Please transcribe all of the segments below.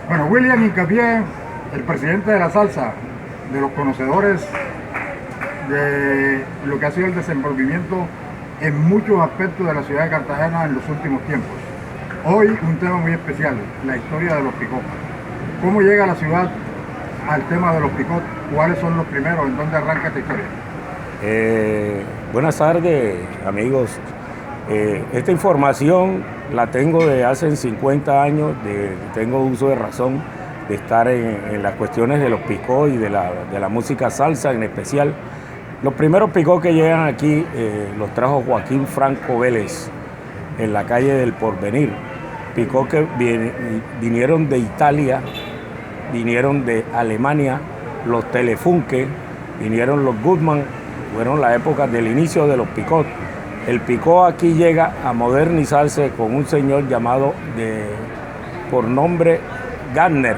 Bueno, William Hincapié, el presidente de la salsa, de los conocedores de lo que ha sido el desenvolvimiento en muchos aspectos de la ciudad de Cartagena en los últimos tiempos. Hoy un tema muy especial, la historia de los picot. ¿Cómo llega la ciudad al tema de los picot? ¿Cuáles son los primeros? ¿En dónde arranca esta historia? Buenas tardes, amigos. Esta información la tengo de hace 50 años, tengo uso de razón de estar en las cuestiones de los picot y de la música salsa en especial. Los primeros picot que llegan aquí los trajo Joaquín Franco Vélez en la calle del Porvenir. Picot que vinieron de Italia, vinieron de Alemania, los Telefunke, vinieron los Goodman, fueron la época del inicio de los picot. El picot aquí llega a modernizarse con un señor llamado por nombre Gardner,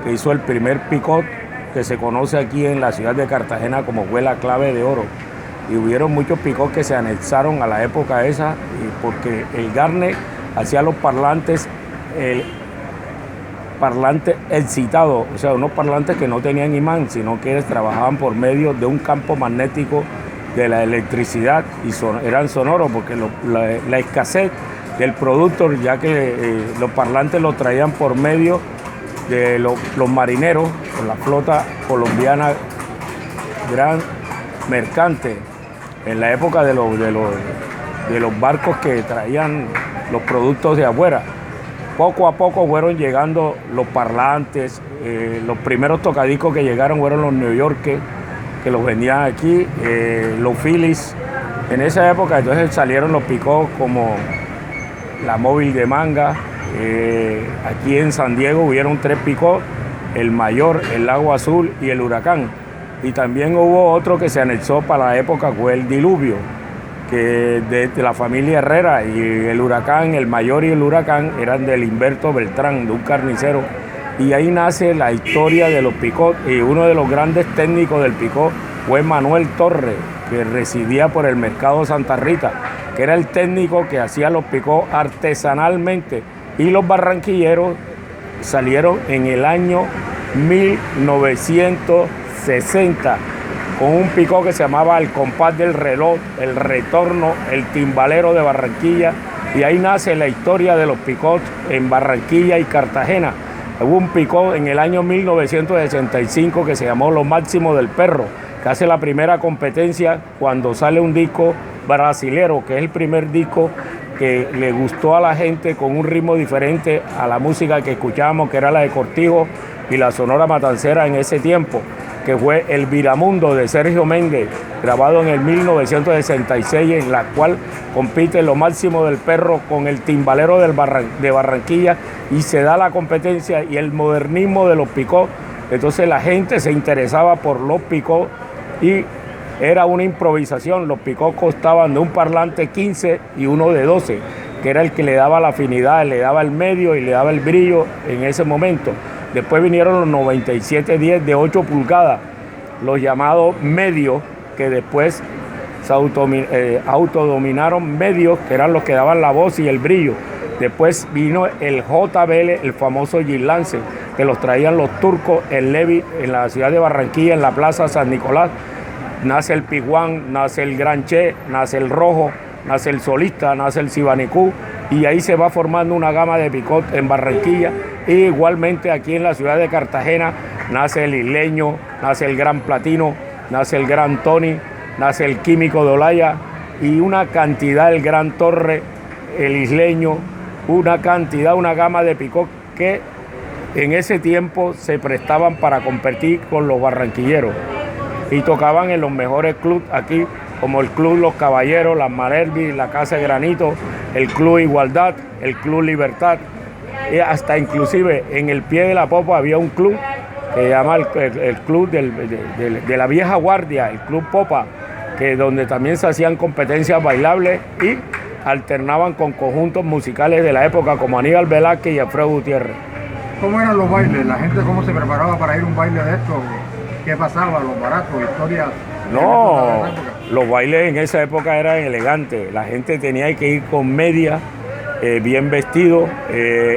que hizo el primer picot que se conoce aquí en la ciudad de Cartagena como fue la Clave de Oro. Y hubieron muchos picot que se anexaron a la época esa, porque el Gardner hacía los parlantes, el parlante excitado, o sea, unos parlantes que no tenían imán, sino que trabajaban por medio de un campo magnético de la electricidad y eran sonoros, porque la escasez del producto, ya que los parlantes los traían por medio de los marineros, con la flota colombiana gran mercante, en la época de los barcos que traían los productos de afuera. Poco a poco fueron llegando los parlantes, los primeros tocadiscos que llegaron fueron los New Yorkers, que los vendían aquí, los Phillies. En esa época entonces salieron los picot como la Móvil de Manga. Aquí en San Diego hubieron 3 picot, el Mayor, el Lago Azul y el Huracán. Y también hubo otro que se anexó para la época, fue el Diluvio, que de la familia Herrera, y el Huracán, el Mayor y el Huracán eran del Humberto Beltrán, de un carnicero. Y ahí nace la historia de los picot, y uno de los grandes técnicos del picot fue Manuel Torres, que residía por el mercado Santa Rita, que era el técnico que hacía los picot artesanalmente. Y los barranquilleros salieron en el año 1960 con un picot que se llamaba El Compás del Reloj, El Retorno, El Timbalero de Barranquilla, y ahí nace la historia de los picot en Barranquilla y Cartagena. Hubo un picot en el año 1965 que se llamó Lo Máximo del Perro, que hace la primera competencia cuando sale un disco brasilero, que es el primer disco que le gustó a la gente con un ritmo diferente a la música que escuchábamos, que era la de Cortijo y la Sonora Matancera en ese tiempo, que fue El Viramundo de Sergio Méndez, grabado en el 1966, en la cual compite Lo Máximo del Perro con el Timbalero de Barranquilla, y se da la competencia y el modernismo de los picot. Entonces la gente se interesaba por los picot y era una improvisación. Los picot costaban de un parlante 15 y uno de 12, que era el que le daba la afinidad, le daba el medio y le daba el brillo en ese momento. Después vinieron los 9710 de 8 pulgadas, los llamados medios, que después se autodominaron medios, que eran los que daban la voz y el brillo. Después vino el JBL, el famoso G-Lance, que los traían los turcos en Levi, en la ciudad de Barranquilla, en la plaza San Nicolás. Nace el Piguán, nace el Gran Che, nace el Rojo, nace el Solista, nace el Sibanicú, y ahí se va formando una gama de picot en Barranquilla. Y igualmente aquí en la ciudad de Cartagena nace el Isleño, nace el Gran Platino, nace el Gran Tony, nace el Químico de Olaya, y una cantidad, el Gran Torre, el Isleño, una cantidad, una gama de picot que en ese tiempo se prestaban para competir con los barranquilleros y tocaban en los mejores clubes aquí, como el Club Los Caballeros, la Manervi, la Casa de Granito, el Club Igualdad, el Club Libertad, y hasta inclusive en el pie de la Popa había un club que se llama el Club de la Vieja Guardia, el Club Popa, que donde también se hacían competencias bailables y alternaban con conjuntos musicales de la época como Aníbal Velázquez y Alfredo Gutiérrez. ¿Cómo eran los bailes? ¿La gente cómo se preparaba para ir a un baile de estos? ¿Qué pasaba? ¿Los baratos? ¿Historias? No, los bailes en esa época eran elegantes. La gente tenía que ir con media, bien vestido.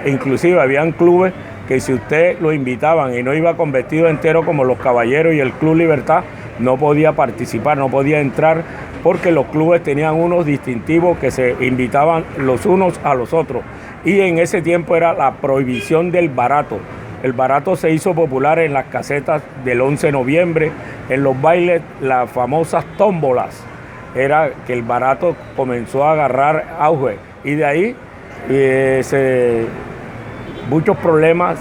Inclusive habían clubes que si usted lo invitaban y no iba con vestido entero como los caballeros y el Club Libertad, no podía participar, no podía entrar, porque los clubes tenían unos distintivos que se invitaban los unos a los otros. Y en ese tiempo era la prohibición del barato. El barato se hizo popular en las casetas del 11 de noviembre, en los bailes, las famosas tómbolas. Era que el barato comenzó a agarrar auge. Y de ahí muchos problemas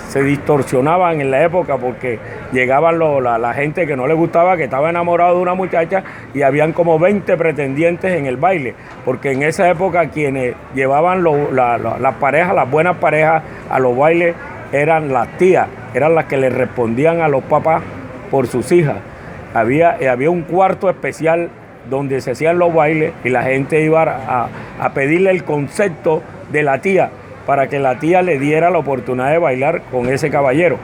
se distorsionaban en la época, porque llegaban la gente que no le gustaba, que estaba enamorado de una muchacha, y habían como 20 pretendientes en el baile, porque en esa época quienes llevaban las parejas, las buenas parejas a los bailes eran las tías, eran las que le respondían a los papás por sus hijas. Había un cuarto especial donde se hacían los bailes y la gente iba a pedirle el concepto de la tía, para que la tía le diera la oportunidad de bailar con ese caballero.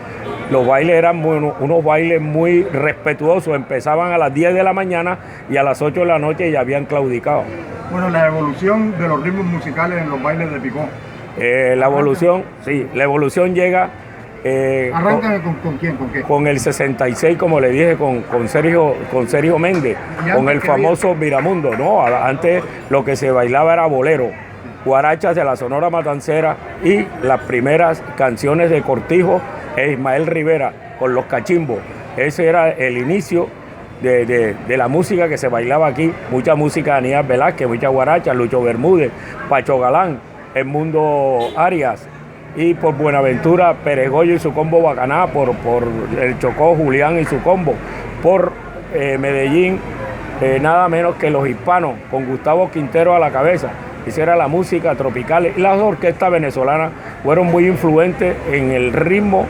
Los bailes eran unos bailes muy respetuosos, empezaban a las 10 de la mañana y a las 8 de la noche ya habían claudicado. Bueno, la evolución de los ritmos musicales en los bailes de Picó. La evolución llega... ¿Arrancan con quién? ¿Con qué? Con el 66, como le dije, con Sergio Méndez, con el famoso Viramundo. No, antes lo que se bailaba era bolero, guarachas de la Sonora Matancera y las primeras canciones de Cortijo e Ismael Rivera con los cachimbos. Ese era el inicio de la música que se bailaba aquí. Mucha música de Aníbal Velázquez, mucha guaracha, Lucho Bermúdez, Pacho Galán, Edmundo Arias, y por Buenaventura Pérez Goyo y su combo Bacaná, por el Chocó Julián y su combo, por Medellín, nada menos que los hispanos, con Gustavo Quintero a la cabeza. Esa era la música tropical, y las orquestas venezolanas fueron muy influentes en el ritmo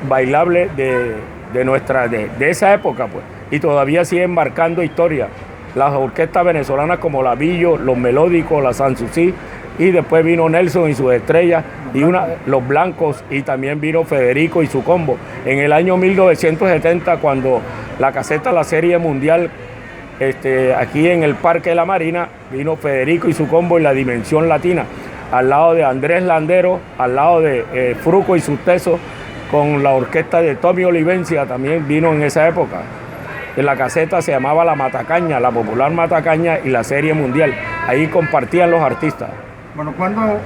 bailable de esa época, pues, y todavía siguen marcando historia. Las orquestas venezolanas como la Billo, los Melódicos, la Sanssouci, y después vino Nelson y sus estrellas, y los Blancos, y también vino Federico y su combo. En el año 1970, cuando la caseta La Serie Mundial, aquí en el Parque de la Marina, vino Federico y su combo y la Dimensión Latina, al lado de Andrés Landero, al lado de Fruco y sus tesos, con la orquesta de Tommy Olivencia, también vino en esa época. En la caseta se llamaba La Matacaña, la popular Matacaña y La Serie Mundial. Ahí compartían los artistas. Bueno, ¿cuándo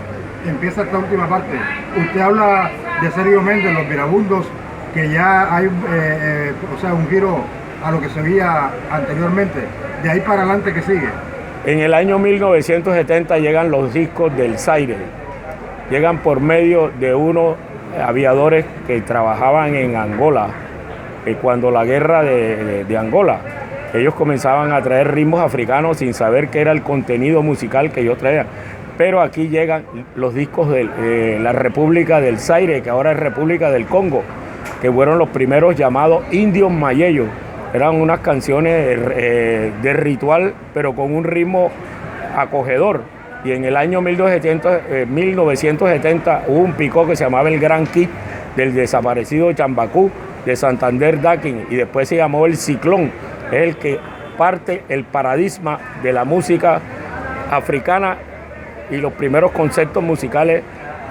empieza esta última parte? Usted habla de Sergio Méndez, los Virabundos, que ya hay un giro a lo que se veía anteriormente. De ahí para adelante, ¿qué sigue? En el año 1970 llegan los discos del Zaire. Llegan por medio de unos aviadores que trabajaban en Angola, cuando la guerra de Angola. Ellos comenzaban a traer ritmos africanos sin saber qué era el contenido musical que ellos traían. Pero aquí llegan los discos de la República del Zaire, que ahora es República del Congo, que fueron los primeros llamados indios mayellos. Eran unas canciones de ritual, pero con un ritmo acogedor. Y en el año 1970 hubo un picó que se llamaba el Gran Kit, del desaparecido Chambacú, de Santander Dakin, y después se llamó el Ciclón. Es el que parte el paradigma de la música africana y los primeros conceptos musicales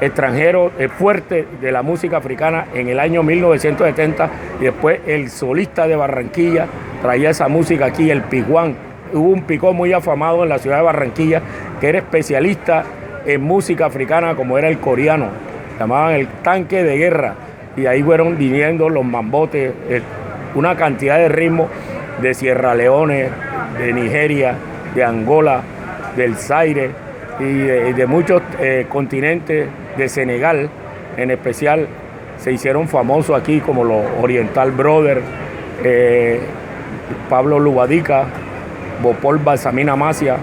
extranjeros fuertes de la música africana en el año 1970, y después el solista de Barranquilla traía esa música aquí, el Piguán. Hubo un picó muy afamado en la ciudad de Barranquilla que era especialista en música africana, como era el coreano, llamaban el tanque de guerra, y ahí fueron viniendo los mambotes, una cantidad de ritmos de Sierra Leone, de Nigeria, de Angola, del Zaire y de muchos continentes, de Senegal en especial, se hicieron famosos aquí, como los Oriental Brothers, Pablo Lubadica, Bopol Balsamina Macia,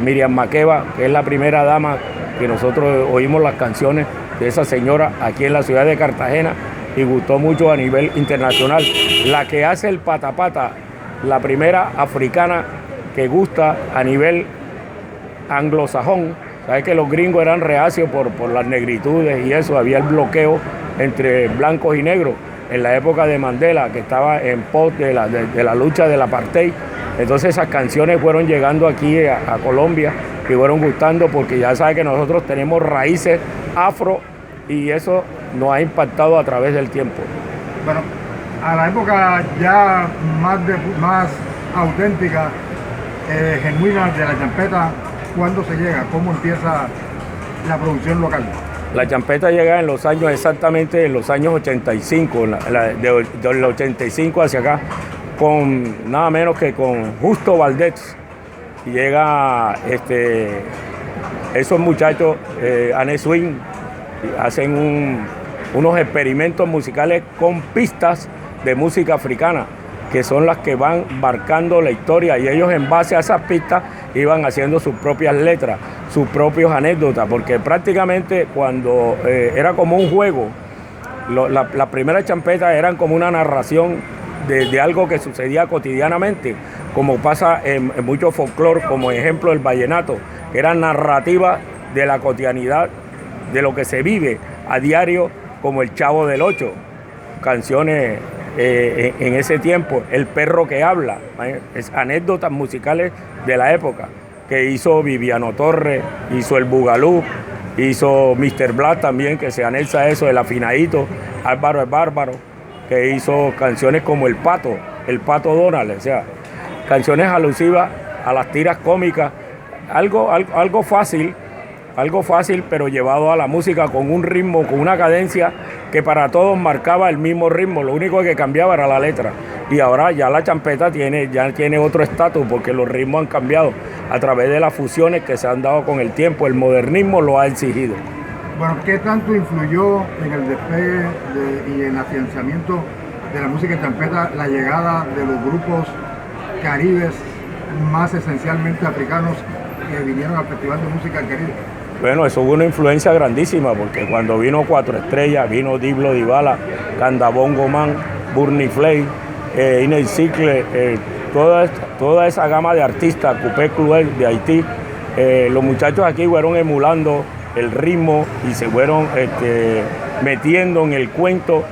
Miriam Makeba, que es la primera dama que nosotros oímos las canciones de esa señora aquí en la ciudad de Cartagena y gustó mucho a nivel internacional. La que hace el patapata, la primera africana que gusta a nivel anglosajón. Sabes que los gringos eran reacios por las negritudes y eso, había el bloqueo entre blancos y negros en la época de Mandela, que estaba en pos de la lucha del apartheid. Entonces esas canciones fueron llegando aquí a Colombia y fueron gustando, porque ya sabe que nosotros tenemos raíces afro, y eso nos ha impactado a través del tiempo. Bueno, a la época ya más auténtica, genuina de la champeta, ¿cuándo se llega? ¿Cómo empieza la producción local? La champeta llega exactamente en los años 85, del 85 hacia acá, con nada menos que con Justo Valdés. Llega esos muchachos, Anne Swing, hacen unos experimentos musicales con pistas de música africana, que son las que van marcando la historia, y ellos en base a esas pistas iban haciendo sus propias letras, sus propios anécdotas, porque prácticamente cuando era como un juego, la primera champeta eran como una narración de algo que sucedía cotidianamente, como pasa en mucho folclore, como ejemplo el vallenato, que era narrativa de la cotidianidad, de lo que se vive a diario, como el Chavo del Ocho, canciones en ese tiempo, El perro que habla, es anécdotas musicales de la época, que hizo Viviano Torres, hizo el Bugalú, hizo Mr. Black también, que se anexa a eso, el afinadito, Álvaro el Bárbaro, que hizo canciones como El Pato Donald, o sea, canciones alusivas a las tiras cómicas, algo fácil, pero llevado a la música con un ritmo, con una cadencia que para todos marcaba el mismo ritmo, lo único que cambiaba era la letra. Y ahora ya la champeta ya tiene otro estatus, porque los ritmos han cambiado a través de las fusiones que se han dado con el tiempo, el modernismo lo ha exigido. Bueno, ¿qué tanto influyó en el despegue y en el afianzamiento de la música champeta la llegada de los grupos caribes, más esencialmente africanos, que vinieron al Festival de Música del Caribe? Bueno, eso hubo una influencia grandísima, porque cuando vino Cuatro Estrellas, vino Diblo Dybala, Candabongo Man, Burnie Flay, Inés Cicle, toda esa gama de artistas, Coupé Cruel de Haití, los muchachos aquí fueron emulando el ritmo y se fueron metiendo en el cuento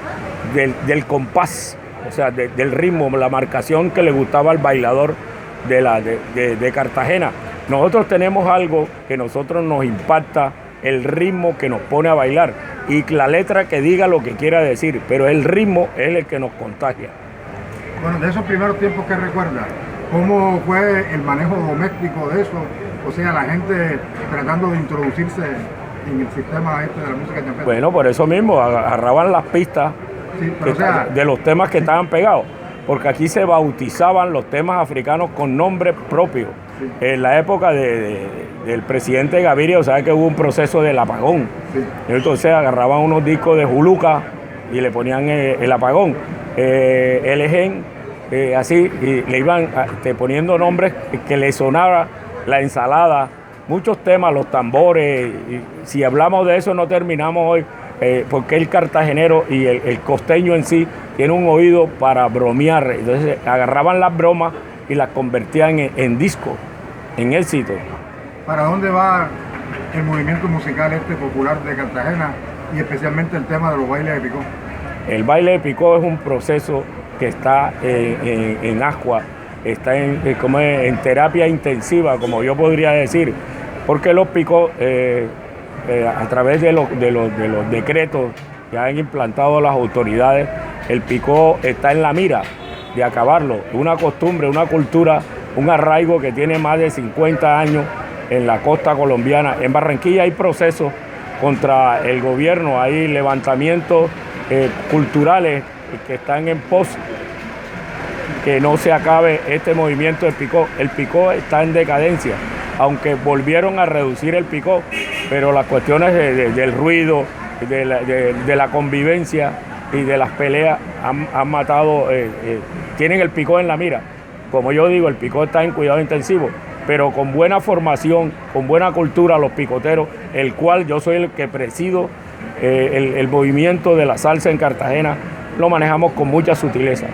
del compás, o sea, del ritmo, la marcación que le gustaba al bailador de Cartagena. Nosotros tenemos algo que nosotros nos impacta, el ritmo que nos pone a bailar, y la letra que diga lo que quiera decir, pero el ritmo es el que nos contagia. Bueno, de esos primeros tiempos, ¿qué recuerda? ¿Cómo fue el manejo doméstico de eso? O sea, la gente tratando de introducirse en el sistema de la música champeta. Bueno, por eso mismo agarraban las pistas, sí, de los temas que estaban pegados, porque aquí se bautizaban los temas africanos con nombres propios. Sí. En la época del presidente Gaviria, o sea, que hubo un proceso del apagón. Sí. Entonces agarraban unos discos de Juluca y le ponían el apagón, el Egen, así, y le iban poniendo nombres que le sonara la ensalada, muchos temas, los tambores. Y si hablamos de eso no terminamos hoy, porque el cartagenero y el costeño en sí tiene un oído para bromear. Entonces agarraban las bromas y las convertían en disco, en éxito. ¿Para dónde va el movimiento musical popular de Cartagena, y especialmente el tema de los bailes de picó? El baile de picó es un proceso que está en ascua, está en terapia intensiva, como yo podría decir, porque los picó, a través de los decretos que han implantado las autoridades, el picó está en la mira de acabarlo. Una costumbre, una cultura, un arraigo que tiene más de 50 años en la costa colombiana. En Barranquilla hay procesos contra el gobierno, hay levantamientos culturales que están en pos que no se acabe este movimiento del picó. El picó está en decadencia, aunque volvieron a reducir el picó, pero las cuestiones del ruido, de la convivencia y de las peleas han matado, tienen el picó en la mira. Como yo digo, el picó está en cuidado intensivo, pero con buena formación, con buena cultura, los picoteros, el cual yo soy el que presido, el movimiento de la salsa en Cartagena, lo manejamos con mucha sutileza.